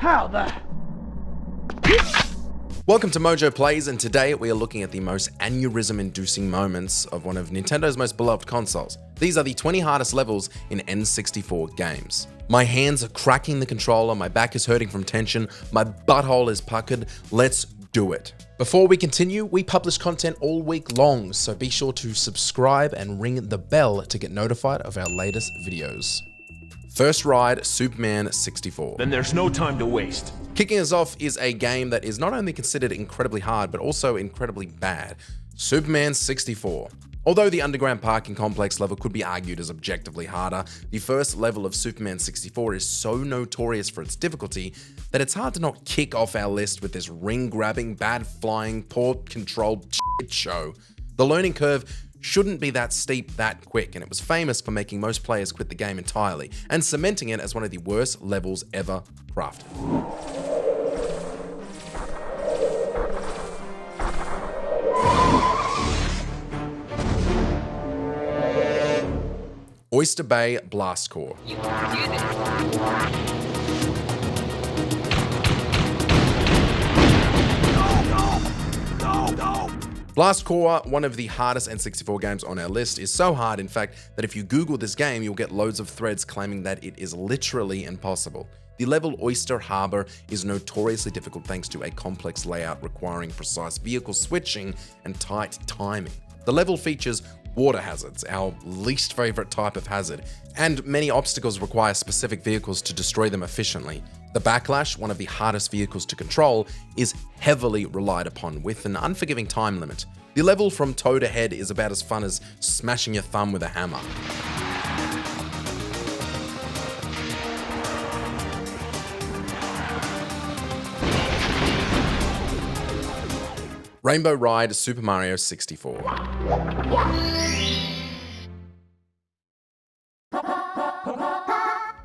How the... Welcome to MojoPlays, and today we are looking at the most aneurysm-inducing moments of one of Nintendo's most beloved consoles. These are the 20 hardest levels in N64 games. My hands are cracking the controller, my back is hurting from tension, my butthole is puckered. Let's do it. Before we continue, we publish content all week long, so be sure to subscribe and ring the bell to get notified of our latest videos. First ride, Superman 64. Then there's no time to waste. Kicking us off is a game that is not only considered incredibly hard, but also incredibly bad. Superman 64. Although the underground parking complex level could be argued as objectively harder, the first level of Superman 64 is so notorious for its difficulty that it's hard to not kick off our list with this ring-grabbing, bad-flying, poor-controlled shit show. The learning curve shouldn't be that steep that quick, and it was famous for making most players quit the game entirely, and cementing it as one of the worst levels ever crafted. Oyster Bay Blast Core. You can do this. Blast Core, one of the hardest N64 games on our list, is so hard, in fact, that if you Google this game, you'll get loads of threads claiming that it is literally impossible. The level Oyster Harbor is notoriously difficult thanks to a complex layout requiring precise vehicle switching and tight timing. The level features water hazards, our least favorite type of hazard, and many obstacles require specific vehicles to destroy them efficiently. The Backlash, one of the hardest vehicles to control, is heavily relied upon with an unforgiving time limit. The level from toe to head is about as fun as smashing your thumb with a hammer. Rainbow Ride Super Mario 64.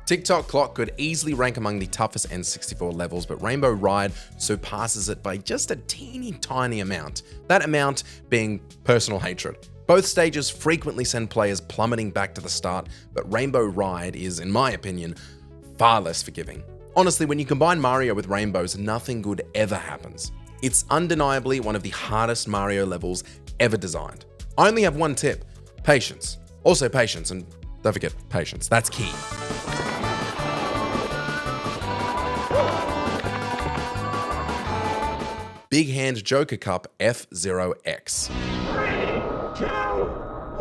TikTok Clock could easily rank among the toughest N64 levels, but Rainbow Ride surpasses it by just a teeny tiny amount. That amount being personal hatred. Both stages frequently send players plummeting back to the start, but Rainbow Ride is, in my opinion, far less forgiving. Honestly, when you combine Mario with rainbows, nothing good ever happens. It's undeniably one of the hardest Mario levels ever designed. I only have one tip: patience. Also patience, and don't forget patience, that's key. Big Hand Joker Cup F0X. 3, 2,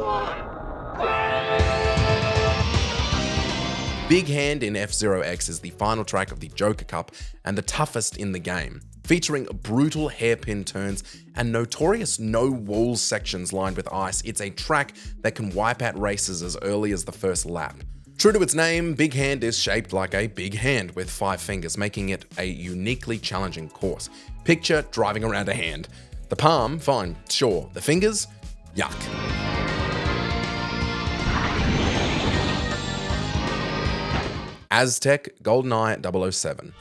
1. Big Hand in F0X is the final track of the Joker Cup and the toughest in the game, featuring brutal hairpin turns and notorious no-wall sections lined with ice. It's a track that can wipe out races as early as the first lap. True to its name, Big Hand is shaped like a big hand with 5 fingers, making it a uniquely challenging course. Picture driving around a hand. The palm, fine, sure. The fingers? Yuck. Aztec GoldenEye 007.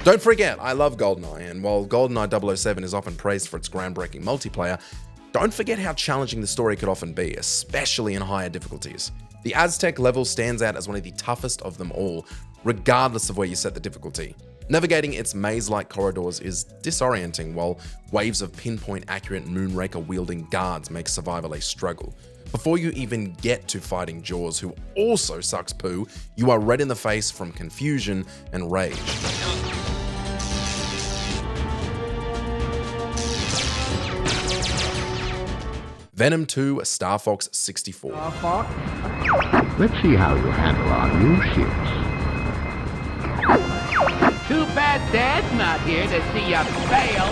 Don't forget, I love GoldenEye, and while GoldenEye 007 is often praised for its groundbreaking multiplayer, don't forget how challenging the story could often be, especially in higher difficulties. The Aztec level stands out as one of the toughest of them all, regardless of where you set the difficulty. Navigating its maze-like corridors is disorienting, while waves of pinpoint-accurate Moonraker-wielding guards make survival a struggle. Before you even get to fighting Jaws, who also sucks poo, you are red in the face from confusion and rage. Venom 2 Star Fox 64. Let's see how you handle our new ships. Too bad Dad's not here to see you fail.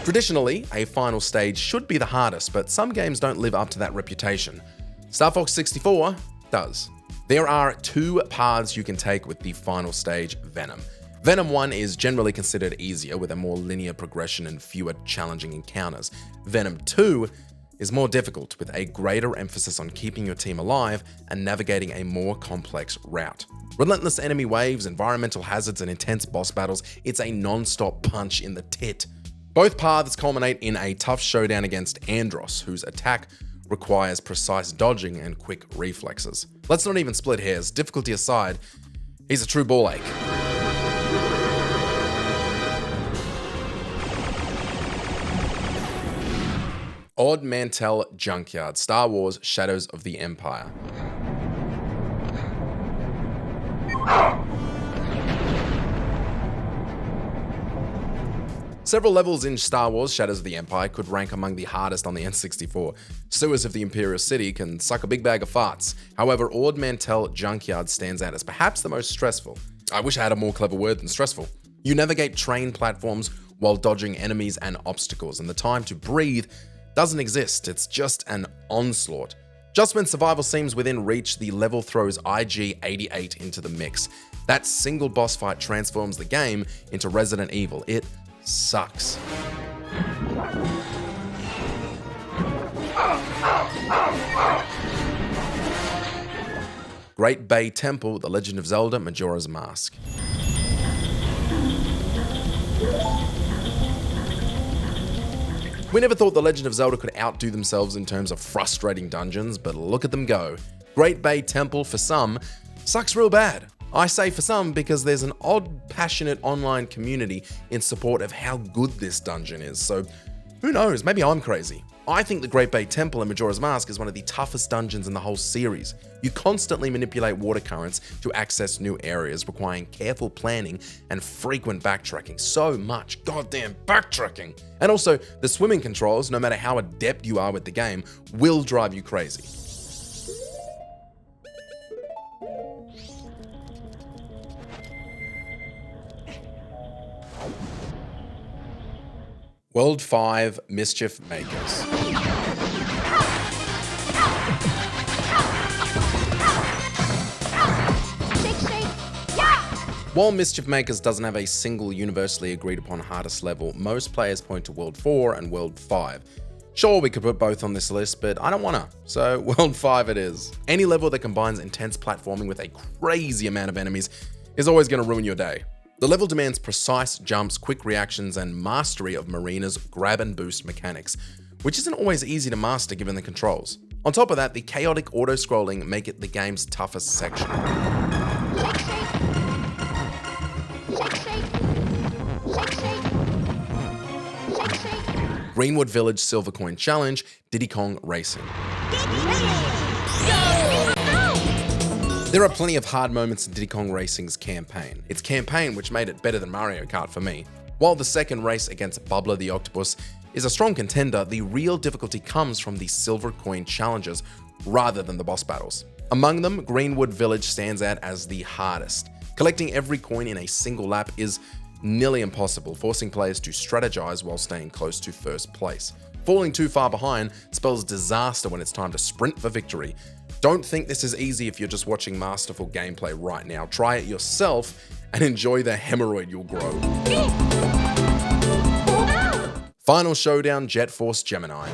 Traditionally, a final stage should be the hardest, but some games don't live up to that reputation. Star Fox 64 does. There are 2 paths you can take with the final stage, Venom. Venom 1 is generally considered easier, with a more linear progression and fewer challenging encounters. Venom 2 is more difficult, with a greater emphasis on keeping your team alive and navigating a more complex route. Relentless enemy waves, environmental hazards, and intense boss battles, it's a non-stop punch in the tit. Both paths culminate in a tough showdown against Andros, whose attack requires precise dodging and quick reflexes. Let's not even split hairs, difficulty aside, he's a true ball ache. Odd Mantell Junkyard, Star Wars Shadows of the Empire. Several levels in Star Wars Shadows of the Empire could rank among the hardest on the N64. Sewers of the Imperial City can suck a big bag of farts. However, Odd Mantell Junkyard stands out as perhaps the most stressful. I wish I had a more clever word than stressful. You navigate train platforms while dodging enemies and obstacles, and the time to breathe doesn't exist, it's just an onslaught. Just when survival seems within reach, the level throws IG-88 into the mix. That single boss fight transforms the game into Resident Evil. It sucks. Great Bay Temple, The Legend of Zelda, Majora's Mask. We never thought The Legend of Zelda could outdo themselves in terms of frustrating dungeons, but look at them go. Great Bay Temple, for some, sucks real bad. I say for some because there's an odd, passionate online community in support of how good this dungeon is, so who knows, maybe I'm crazy. I think the Great Bay Temple in Majora's Mask is one of the toughest dungeons in the whole series. You constantly manipulate water currents to access new areas, requiring careful planning and frequent backtracking. So much goddamn backtracking! And also, the swimming controls, no matter how adept you are with the game, will drive you crazy. World 5 Mischief Makers. While Mischief Makers doesn't have a single universally agreed upon hardest level, most players point to World 4 and World 5. Sure, we could put both on this list, but I don't wanna, so World 5 it is. Any level that combines intense platforming with a crazy amount of enemies is always gonna ruin your day. The level demands precise jumps, quick reactions, and mastery of Marina's grab and boost mechanics, which isn't always easy to master given the controls. On top of that, the chaotic auto-scrolling make it the game's toughest section. Greenwood Village Silver Coin Challenge, Diddy Kong Racing. There are plenty of hard moments in Diddy Kong Racing's campaign. Its campaign which made it better than Mario Kart for me. While the second race against Bubbler the Octopus is a strong contender, the real difficulty comes from the silver coin challenges rather than the boss battles. Among them, Greenwood Village stands out as the hardest. Collecting every coin in a single lap is nearly impossible, forcing players to strategize while staying close to first place. Falling too far behind spells disaster when it's time to sprint for victory. Don't think this is easy if you're just watching masterful gameplay right now. Try it yourself and enjoy the hemorrhoid you'll grow. Final Showdown, Jetforce Gemini.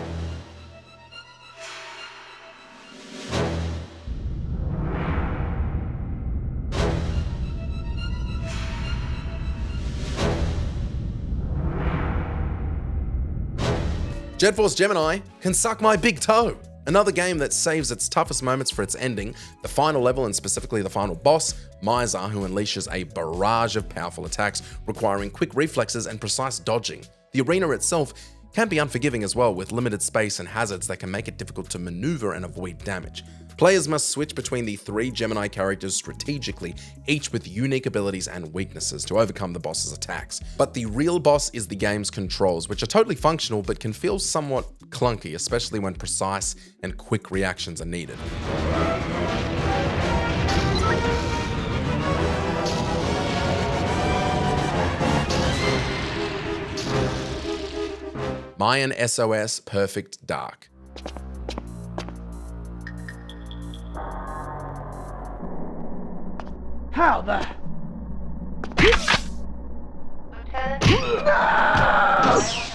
Jetforce Gemini can suck my big toe. Another game that saves its toughest moments for its ending, the final level and specifically the final boss, Mizar, who unleashes a barrage of powerful attacks requiring quick reflexes and precise dodging. The arena itself can be unforgiving as well, with limited space and hazards that can make it difficult to maneuver and avoid damage. Players must switch between the 3 Gemini characters strategically, each with unique abilities and weaknesses to overcome the boss's attacks. But the real boss is the game's controls, which are totally functional but can feel somewhat clunky, especially when precise and quick reactions are needed. Mayan SOS Perfect Dark. How the?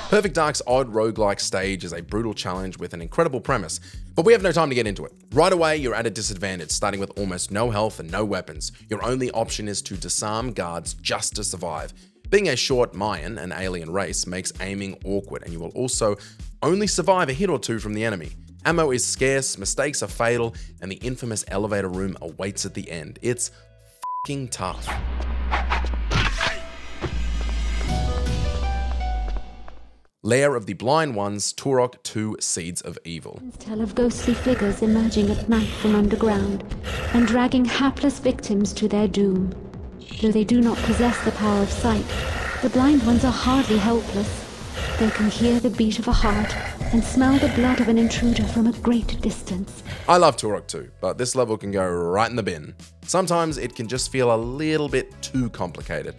Perfect Dark's odd roguelike stage is a brutal challenge with an incredible premise, but we have no time to get into it. Right away, you're at a disadvantage, starting with almost no health and no weapons. Your only option is to disarm guards just to survive. Being a short Mayan, an alien race, makes aiming awkward, and you will also only survive a hit or two from the enemy. Ammo is scarce, mistakes are fatal, and the infamous elevator room awaits at the end. It's f***ing tough. Lair of the Blind Ones, Turok 2 Seeds of Evil. Tell of ghostly figures emerging at night from underground and dragging hapless victims to their doom. Though they do not possess the power of sight, the blind ones are hardly helpless. They can hear the beat of a heart and smell the blood of an intruder from a great distance. I love Turok 2, but this level can go right in the bin. Sometimes it can just feel a little bit too complicated.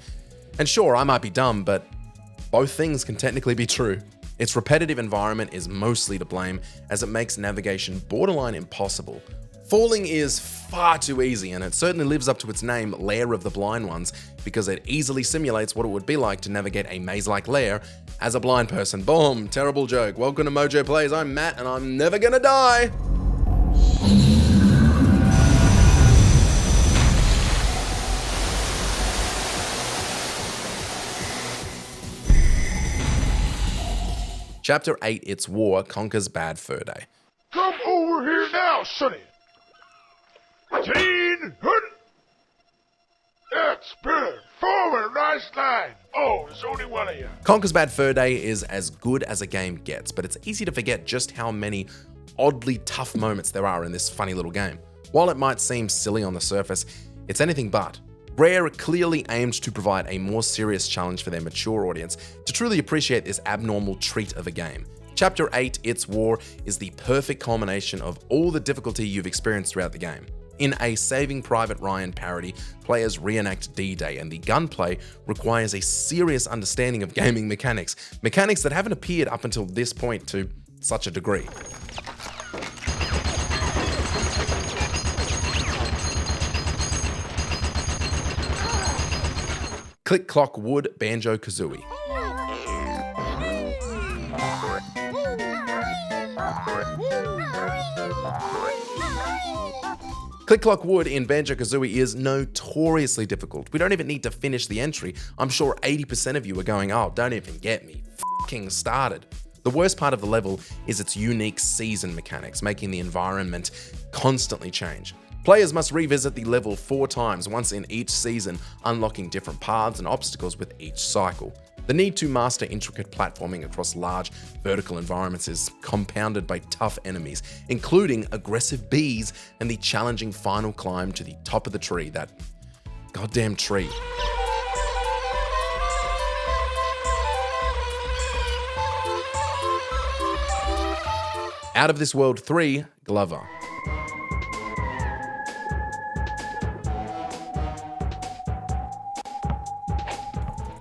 And sure, I might be dumb, but both things can technically be true. Its repetitive environment is mostly to blame, as it makes navigation borderline impossible. Falling is far too easy, and it certainly lives up to its name, Lair of the Blind Ones, because it easily simulates what it would be like to navigate a maze-like lair as a blind person. Boom, terrible joke. Welcome to MojoPlays, I'm Matt, and I'm never gonna die! Chapter 8, It's War, Conquers Bad Fur Day. Come over here now, sonny. Teen, hood. That's better. Forward, nice line. Oh, there's only one of you. Conquers Bad Fur Day is as good as a game gets, but it's easy to forget just how many oddly tough moments there are in this funny little game. While it might seem silly on the surface, it's anything but. Rare clearly aimed to provide a more serious challenge for their mature audience to truly appreciate this abnormal treat of a game. Chapter 8, It's War, is the perfect culmination of all the difficulty you've experienced throughout the game. In a Saving Private Ryan parody, players reenact D-Day, and the gunplay requires a serious understanding of gaming mechanics that haven't appeared up until this point to such a degree. Click Clock Wood, Banjo-Kazooie. Click Clock Wood in Banjo-Kazooie is notoriously difficult. We don't even need to finish the entry. I'm sure 80% of you are going, oh, don't even get me f***ing started. The worst part of the level is its unique season mechanics, making the environment constantly change. Players must revisit the level 4 times, once in each season, unlocking different paths and obstacles with each cycle. The need to master intricate platforming across large vertical environments is compounded by tough enemies, including aggressive bees and the challenging final climb to the top of the tree, that goddamn tree. Out of This World 3, Glover.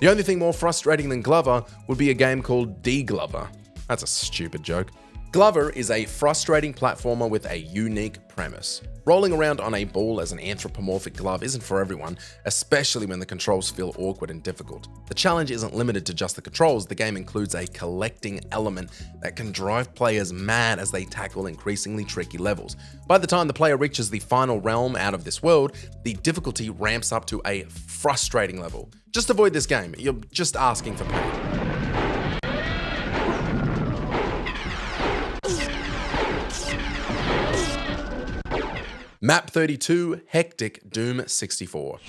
The only thing more frustrating than Glover would be a game called D-Glover. That's a stupid joke. Glover is a frustrating platformer with a unique premise. Rolling around on a ball as an anthropomorphic glove isn't for everyone, especially when the controls feel awkward and difficult. The challenge isn't limited to just the controls, the game includes a collecting element that can drive players mad as they tackle increasingly tricky levels. By the time the player reaches the final realm Out of This World, the difficulty ramps up to a frustrating level. Just avoid this game, you're just asking for pain. Map 32, Hectic, Doom 64.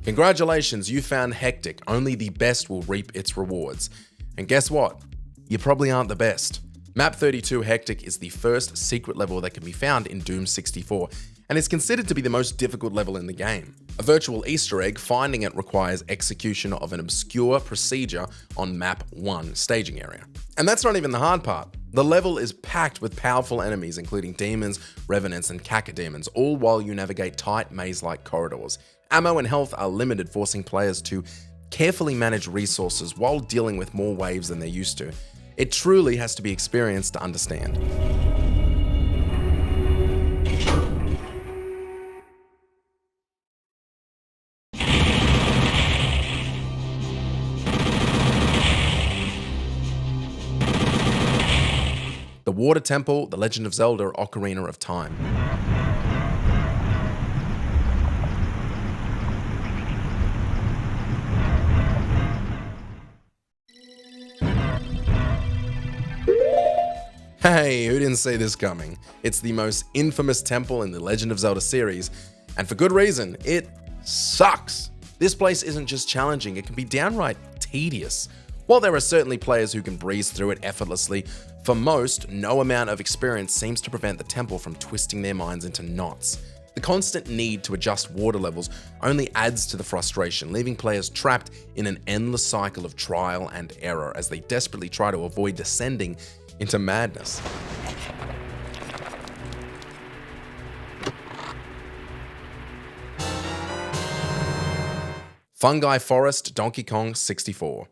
Congratulations, you found Hectic. Only the best will reap its rewards. And guess what? You probably aren't the best. Map 32 Hectic is the first secret level that can be found in Doom 64, and is considered to be the most difficult level in the game. A virtual Easter egg, finding it requires execution of an obscure procedure on Map 1 staging area. And that's not even the hard part. The level is packed with powerful enemies, including demons, revenants, and cacodemons, all while you navigate tight maze-like corridors. Ammo and health are limited, forcing players to carefully manage resources while dealing with more waves than they're used to. It truly has to be experienced to understand. The Water Temple, The Legend of Zelda, Ocarina of Time. Hey, who didn't see this coming? It's the most infamous temple in the Legend of Zelda series, and for good reason, it sucks. This place isn't just challenging, it can be downright tedious. While there are certainly players who can breeze through it effortlessly, for most, no amount of experience seems to prevent the temple from twisting their minds into knots. The constant need to adjust water levels only adds to the frustration, leaving players trapped in an endless cycle of trial and error as they desperately try to avoid descending into madness. Fungi Forest, Donkey Kong 64.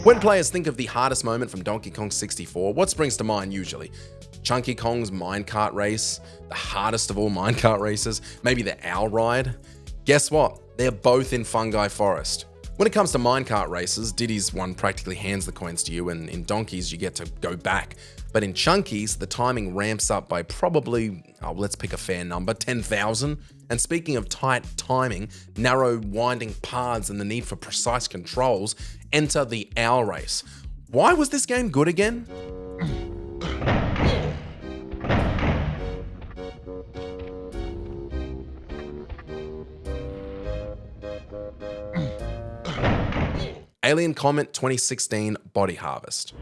When players think of the hardest moment from Donkey Kong 64, what springs to mind usually? Chunky Kong's minecart race, the hardest of all minecart races, maybe the owl ride? Guess what? They're both in Fungi Forest. When it comes to minecart races, Diddy's one practically hands the coins to you, and in Donkey's you get to go back. But in Chunky's, the timing ramps up by probably, let's pick a fair number, 10,000. And speaking of tight timing, narrow winding paths and the need for precise controls, enter the owl race. Why was this game good again? Alien Comet 2016 Body Harvest.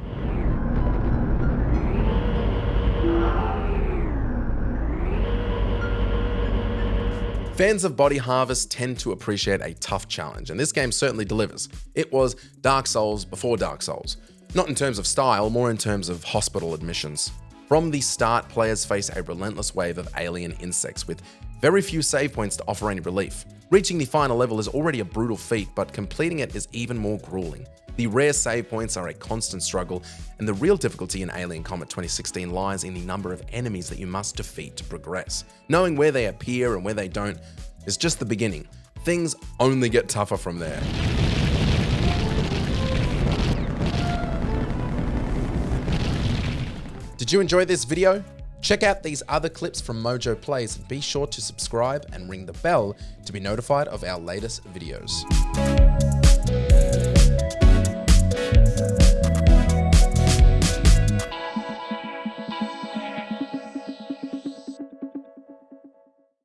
Fans of Body Harvest tend to appreciate a tough challenge, and this game certainly delivers. It was Dark Souls before Dark Souls. Not in terms of style, more in terms of hospital admissions. From the start, players face a relentless wave of alien insects with very few save points to offer any relief. Reaching the final level is already a brutal feat, but completing it is even more grueling. The rare save points are a constant struggle, and the real difficulty in Alien Comet 2016 lies in the number of enemies that you must defeat to progress. Knowing where they appear and where they don't is just the beginning. Things only get tougher from there. Did you enjoy this video? Check out these other clips from MojoPlays and be sure to subscribe and ring the bell to be notified of our latest videos.